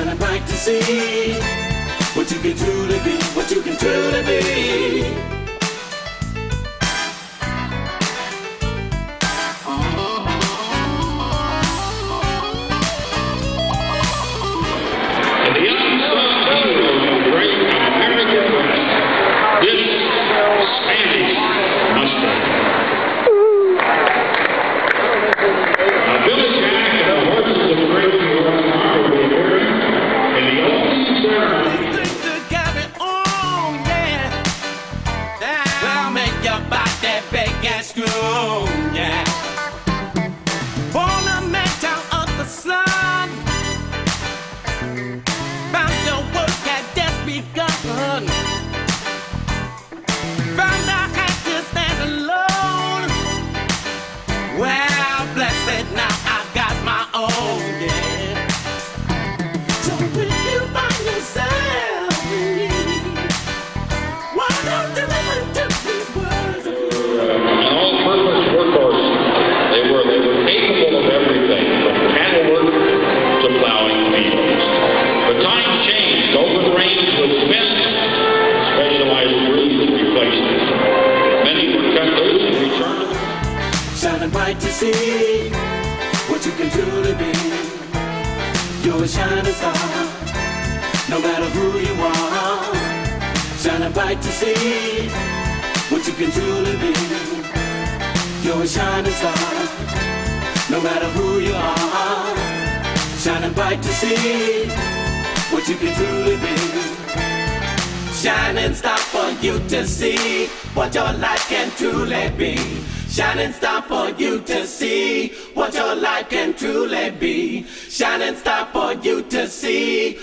shining bright to see what you can truly be, what you can truly be. And the unsung hero of great American West, this Spanish Mustang. Now, Billy Jack and the horses of great New York will be here in the opening ceremony. Strong, yeah. Ornamental of the sun, found your work had just begun. Found I had to stand alone. Well, blessed now I got my own, yeah. So when you find yourself in need, why don't you listen to these words of They were capable of everything, from cattle work to plowing fields. But times changed. Open range was missed. Specialized breeds replaced it. Many were cut loose and returned. Shining bright to see what you can truly be. You're a shining star, no matter who you are. Shining bright to see what you can truly be. You're a shining star, no matter who you are. Shining bright to see what you can truly be. Shining star for you to see what your life can truly be. Shining star for you to see what your life can truly be. Shining star for you to see